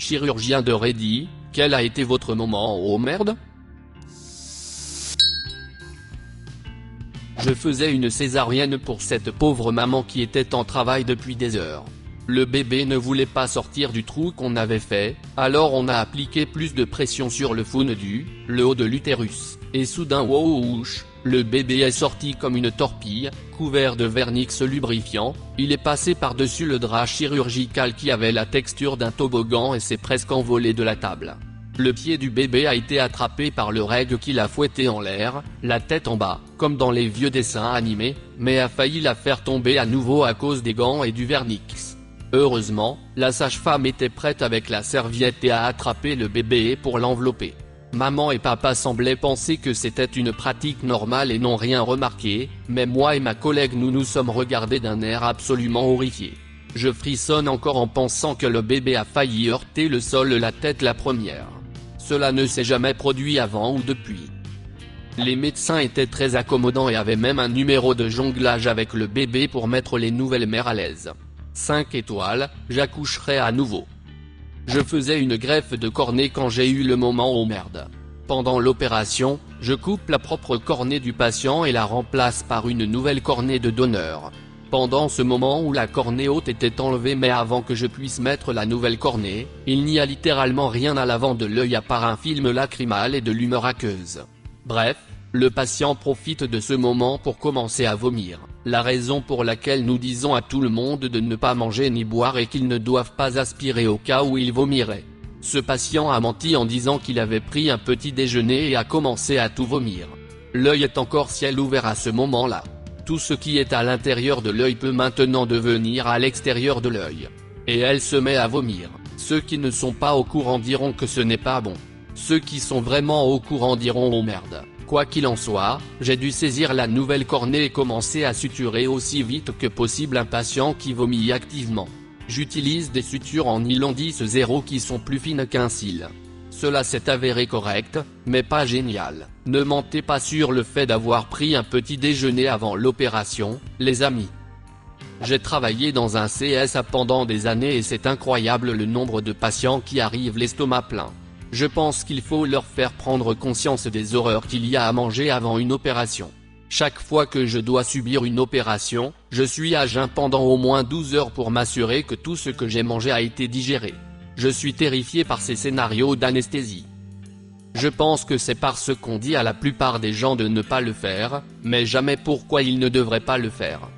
Chirurgien de Reddy, quel a été votre moment oh merde? Je faisais une césarienne pour cette pauvre maman qui était en travail depuis des heures. Le bébé ne voulait pas sortir du trou qu'on avait fait, alors on a appliqué plus de pression sur le fondu, le haut de l'utérus, et soudain wouch, le bébé est sorti comme une torpille, couvert de vernix lubrifiant, il est passé par-dessus le drap chirurgical qui avait la texture d'un toboggan et s'est presque envolé de la table. Le pied du bébé a été attrapé par le règle qui l'a fouetté en l'air, la tête en bas, comme dans les vieux dessins animés, mais a failli la faire tomber à nouveau à cause des gants et du vernix. Heureusement, la sage-femme était prête avec la serviette et a attrapé le bébé pour l'envelopper. Maman et papa semblaient penser que c'était une pratique normale et n'ont rien remarqué, mais moi et ma collègue nous sommes regardés d'un air absolument horrifié. Je frissonne encore en pensant que le bébé a failli heurter le sol la tête la première. Cela ne s'est jamais produit avant ou depuis. Les médecins étaient très accommodants et avaient même un numéro de jonglage avec le bébé pour mettre les nouvelles mères à l'aise. 5 étoiles, j'accoucherai à nouveau. Je faisais une greffe de cornée quand j'ai eu le moment oh merde. Pendant l'opération, je coupe la propre cornée du patient et la remplace par une nouvelle cornée de donneur. Pendant ce moment où la cornée haute était enlevée mais avant que je puisse mettre la nouvelle cornée, il n'y a littéralement rien à l'avant de l'œil à part un film lacrymal et de l'humeur aqueuse. Bref, le patient profite de ce moment pour commencer à vomir, la raison pour laquelle nous disons à tout le monde de ne pas manger ni boire et qu'ils ne doivent pas aspirer au cas où il vomirait. Ce patient a menti en disant qu'il avait pris un petit déjeuner et a commencé à tout vomir. L'œil est encore ciel ouvert à ce moment-là. Tout ce qui est à l'intérieur de l'œil peut maintenant devenir à l'extérieur de l'œil. Et elle se met à vomir. Ceux qui ne sont pas au courant diront que ce n'est pas bon. Ceux qui sont vraiment au courant diront oh merde. Quoi qu'il en soit, j'ai dû saisir la nouvelle cornée et commencer à suturer aussi vite que possible un patient qui vomit activement. J'utilise des sutures en nylon 10-0 qui sont plus fines qu'un cil. Cela s'est avéré correct, mais pas génial. Ne mentez pas sur le fait d'avoir pris un petit déjeuner avant l'opération, les amis. J'ai travaillé dans un CSA pendant des années et c'est incroyable le nombre de patients qui arrivent l'estomac plein. Je pense qu'il faut leur faire prendre conscience des horreurs qu'il y a à manger avant une opération. Chaque fois que je dois subir une opération, je suis à jeun pendant au moins 12 heures pour m'assurer que tout ce que j'ai mangé a été digéré. Je suis terrifié par ces scénarios d'anesthésie. Je pense que c'est parce qu'on dit à la plupart des gens de ne pas le faire, mais jamais pourquoi ils ne devraient pas le faire.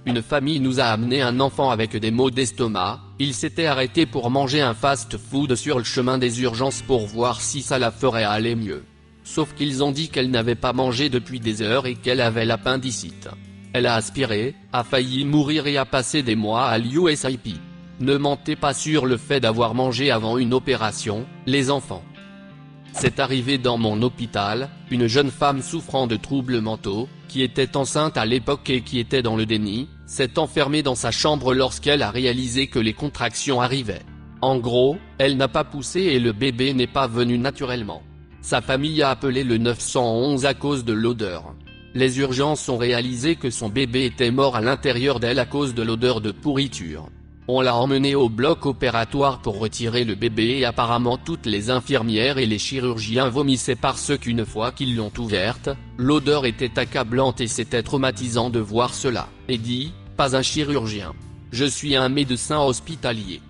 Une famille nous a amené un enfant avec des maux d'estomac, il s'était arrêté pour manger un fast-food sur le chemin des urgences pour voir si ça la ferait aller mieux. Sauf qu'ils ont dit qu'elle n'avait pas mangé depuis des heures et qu'elle avait l'appendicite. Elle a aspiré, a failli mourir et a passé des mois à l'USIP. Ne mentez pas sur le fait d'avoir mangé avant une opération, les enfants. C'est arrivé dans mon hôpital, une jeune femme souffrant de troubles mentaux, qui était enceinte à l'époque et qui était dans le déni, s'est enfermée dans sa chambre lorsqu'elle a réalisé que les contractions arrivaient. En gros, elle n'a pas poussé et le bébé n'est pas venu naturellement. Sa famille a appelé le 911 à cause de l'odeur. Les urgences ont réalisé que son bébé était mort à l'intérieur d'elle à cause de l'odeur de pourriture. On l'a emmené au bloc opératoire pour retirer le bébé et apparemment toutes les infirmières et les chirurgiens vomissaient parce qu'une fois qu'ils l'ont ouverte, l'odeur était accablante et c'était traumatisant de voir cela. Eddie, pas un chirurgien. Je suis un médecin hospitalier.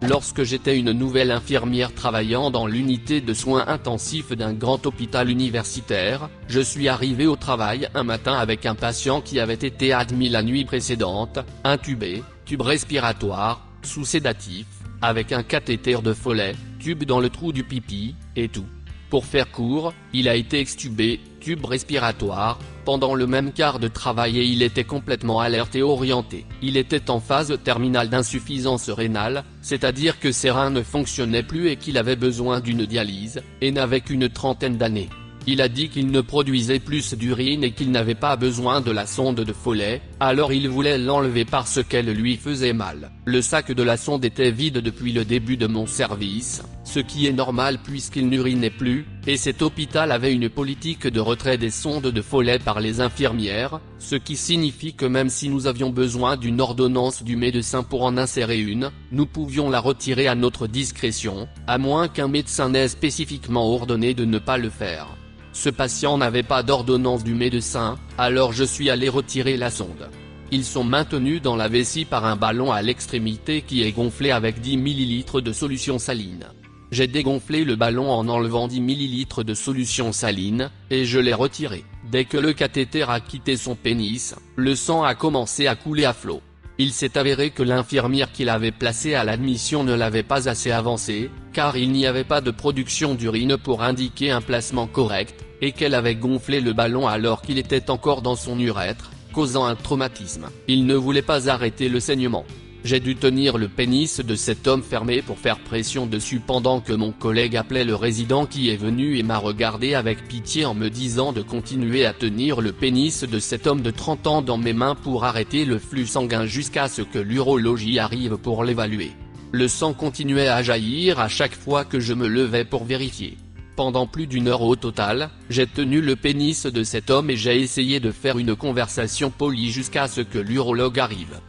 Lorsque j'étais une nouvelle infirmière travaillant dans l'unité de soins intensifs d'un grand hôpital universitaire, je suis arrivé au travail un matin avec un patient qui avait été admis la nuit précédente, intubé, tube respiratoire, sous sédatif, avec un cathéter de Foley, tube dans le trou du pipi, et tout. Pour faire court, il a été extubé, tube respiratoire, pendant le même quart de travail et il était complètement alerte et orienté. Il était en phase terminale d'insuffisance rénale, c'est-à-dire que ses reins ne fonctionnaient plus et qu'il avait besoin d'une dialyse, et n'avait qu'une trentaine d'années. Il a dit qu'il ne produisait plus d'urine et qu'il n'avait pas besoin de la sonde de Foley, alors il voulait l'enlever parce qu'elle lui faisait mal. Le sac de la sonde était vide depuis le début de mon service, ce qui est normal puisqu'il n'urinait plus, et cet hôpital avait une politique de retrait des sondes de Foley par les infirmières, ce qui signifie que même si nous avions besoin d'une ordonnance du médecin pour en insérer une, nous pouvions la retirer à notre discrétion, à moins qu'un médecin n'ait spécifiquement ordonné de ne pas le faire. Ce patient n'avait pas d'ordonnance du médecin, alors je suis allé retirer la sonde. Ils sont maintenus dans la vessie par un ballon à l'extrémité qui est gonflé avec 10 ml de solution saline. J'ai dégonflé le ballon en enlevant 10 ml de solution saline, et je l'ai retiré. Dès que le cathéter a quitté son pénis, le sang a commencé à couler à flot. Il s'est avéré que l'infirmière qui l'avait placé à l'admission ne l'avait pas assez avancé, car il n'y avait pas de production d'urine pour indiquer un placement correct, et qu'elle avait gonflé le ballon alors qu'il était encore dans son urètre, causant un traumatisme. Il ne voulait pas arrêter le saignement. J'ai dû tenir le pénis de cet homme fermé pour faire pression dessus pendant que mon collègue appelait le résident qui est venu et m'a regardé avec pitié en me disant de continuer à tenir le pénis de cet homme de 30 ans dans mes mains pour arrêter le flux sanguin jusqu'à ce que l'urologie arrive pour l'évaluer. Le sang continuait à jaillir à chaque fois que je me levais pour vérifier. Pendant plus d'une heure au total, j'ai tenu le pénis de cet homme et j'ai essayé de faire une conversation polie jusqu'à ce que l'urologue arrive.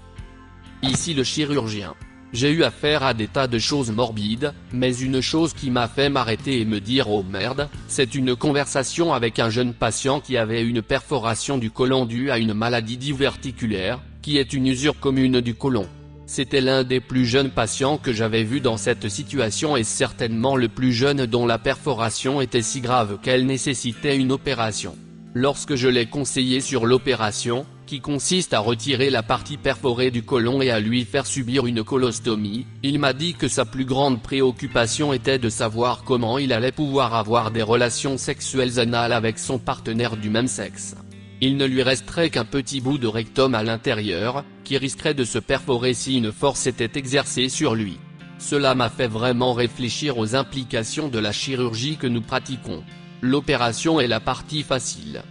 Ici le chirurgien. J'ai eu affaire à des tas de choses morbides, mais une chose qui m'a fait m'arrêter et me dire oh merde, c'est une conversation avec un jeune patient qui avait une perforation du côlon due à une maladie diverticulaire, qui est une usure commune du côlon. C'était l'un des plus jeunes patients que j'avais vu dans cette situation et certainement le plus jeune dont la perforation était si grave qu'elle nécessitait une opération. Lorsque je l'ai conseillé sur l'opération, qui consiste à retirer la partie perforée du côlon et à lui faire subir une colostomie, il m'a dit que sa plus grande préoccupation était de savoir comment il allait pouvoir avoir des relations sexuelles anales avec son partenaire du même sexe. Il ne lui resterait qu'un petit bout de rectum à l'intérieur, qui risquerait de se perforer si une force était exercée sur lui. Cela m'a fait vraiment réfléchir aux implications de la chirurgie que nous pratiquons. L'opération est la partie facile.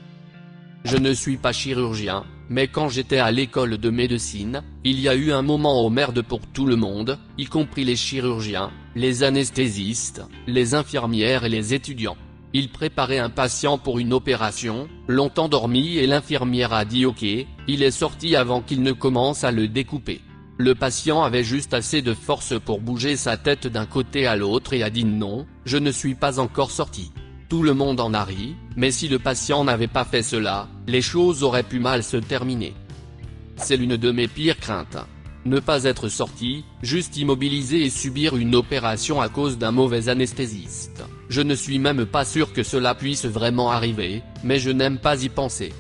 Je ne suis pas chirurgien, mais quand j'étais à l'école de médecine, il y a eu un moment oh merde pour tout le monde, y compris les chirurgiens, les anesthésistes, les infirmières et les étudiants. Ils préparaient un patient pour une opération, l'ont endormi et l'infirmière a dit ok, il est sorti avant qu'il ne commence à le découper. Le patient avait juste assez de force pour bouger sa tête d'un côté à l'autre et a dit non, je ne suis pas encore sorti. Tout le monde en a ri, mais si le patient n'avait pas fait cela, les choses auraient pu mal se terminer. C'est l'une de mes pires craintes. Ne pas être sorti, juste immobilisé et subir une opération à cause d'un mauvais anesthésiste. Je ne suis même pas sûr que cela puisse vraiment arriver, mais je n'aime pas y penser.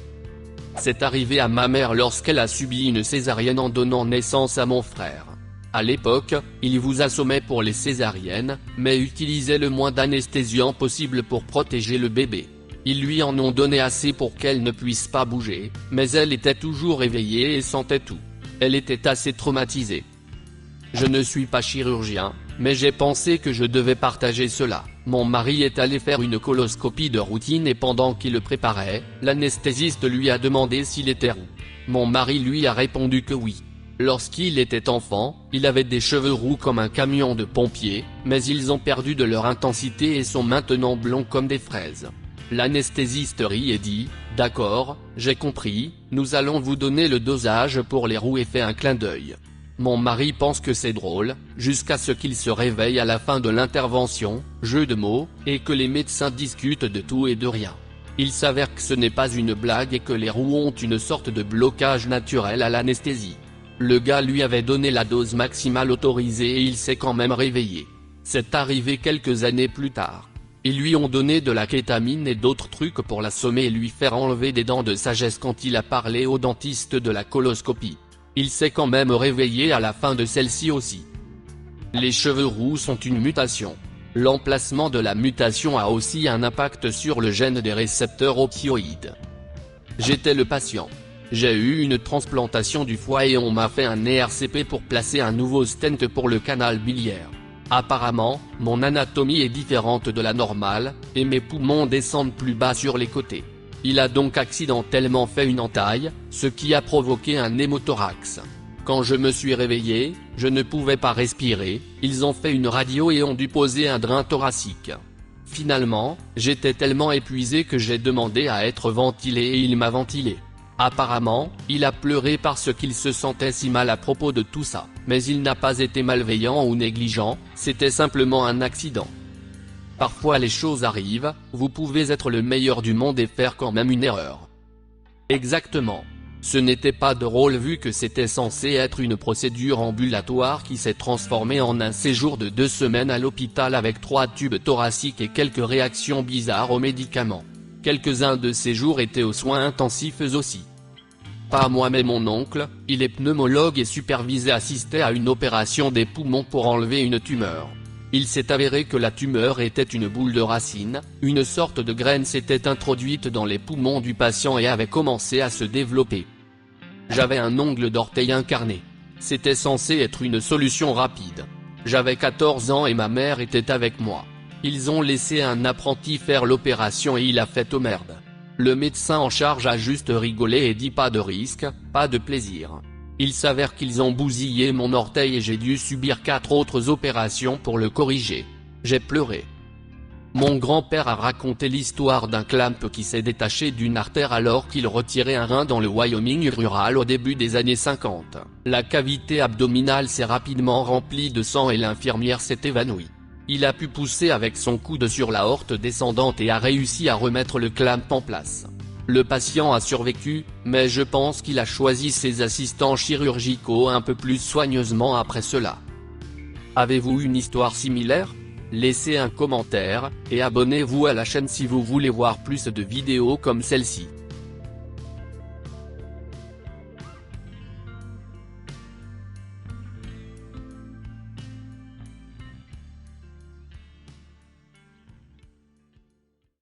C'est arrivé à ma mère lorsqu'elle a subi une césarienne en donnant naissance à mon frère. À l'époque, il vous assommait pour les césariennes, mais utilisait le moins d'anesthésiant possible pour protéger le bébé. Ils lui en ont donné assez pour qu'elle ne puisse pas bouger, mais elle était toujours éveillée et sentait tout. Elle était assez traumatisée. Je ne suis pas chirurgien, mais j'ai pensé que je devais partager cela. Mon mari est allé faire une coloscopie de routine et pendant qu'il le préparait, l'anesthésiste lui a demandé s'il était roux. Mon mari lui a répondu que oui. Lorsqu'il était enfant, il avait des cheveux roux comme un camion de pompiers, mais ils ont perdu de leur intensité et sont maintenant blonds comme des fraises. L'anesthésiste rit et dit « D'accord, j'ai compris, nous allons vous donner le dosage pour les roux et fait un clin d'œil. » Mon mari pense que c'est drôle, jusqu'à ce qu'il se réveille à la fin de l'intervention, jeu de mots, et que les médecins discutent de tout et de rien. Il s'avère que ce n'est pas une blague et que les roux ont une sorte de blocage naturel à l'anesthésie. Le gars lui avait donné la dose maximale autorisée et il s'est quand même réveillé. C'est arrivé quelques années plus tard. Ils lui ont donné de la kétamine et d'autres trucs pour l'assommer et lui faire enlever des dents de sagesse quand il a parlé au dentiste de la coloscopie. Il s'est quand même réveillé à la fin de celle-ci aussi. Les cheveux roux sont une mutation. L'emplacement de la mutation a aussi un impact sur le gène des récepteurs opioïdes. J'étais le patient. J'ai eu une transplantation du foie et on m'a fait un ERCP pour placer un nouveau stent pour le canal biliaire. Apparemment, mon anatomie est différente de la normale, et mes poumons descendent plus bas sur les côtés. Il a donc accidentellement fait une entaille, ce qui a provoqué un hémothorax. Quand je me suis réveillé, je ne pouvais pas respirer, ils ont fait une radio et ont dû poser un drain thoracique. Finalement, j'étais tellement épuisé que j'ai demandé à être ventilé et il m'a ventilé. Apparemment, il a pleuré parce qu'il se sentait si mal à propos de tout ça, mais il n'a pas été malveillant ou négligent, c'était simplement un accident. Parfois les choses arrivent, vous pouvez être le meilleur du monde et faire quand même une erreur. Exactement. Ce n'était pas drôle vu que c'était censé être une procédure ambulatoire qui s'est transformée en un séjour de 2 semaines à l'hôpital avec 3 tubes thoraciques et quelques réactions bizarres aux médicaments. Quelques-uns de ces jours étaient aux soins intensifs aussi. Pas moi mais mon oncle, il est pneumologue et supervisait assister à une opération des poumons pour enlever une tumeur. Il s'est avéré que la tumeur était une boule de racine, une sorte de graine s'était introduite dans les poumons du patient et avait commencé à se développer. J'avais un ongle d'orteil incarné. C'était censé être une solution rapide. J'avais 14 ans et ma mère était avec moi. Ils ont laissé un apprenti faire l'opération et il a fait aux merdes. Le médecin en charge a juste rigolé et dit pas de risque, pas de plaisir. Il s'avère qu'ils ont bousillé mon orteil et j'ai dû subir 4 autres opérations pour le corriger. J'ai pleuré. Mon grand-père a raconté l'histoire d'un clamp qui s'est détaché d'une artère alors qu'il retirait un rein dans le Wyoming rural au début des années 50. La cavité abdominale s'est rapidement remplie de sang et l'infirmière s'est évanouie. Il a pu pousser avec son coude sur la aorte descendante et a réussi à remettre le clamp en place. Le patient a survécu, mais je pense qu'il a choisi ses assistants chirurgicaux un peu plus soigneusement après cela. Avez-vous une histoire similaire ? Laissez un commentaire, et abonnez-vous à la chaîne si vous voulez voir plus de vidéos comme celle-ci.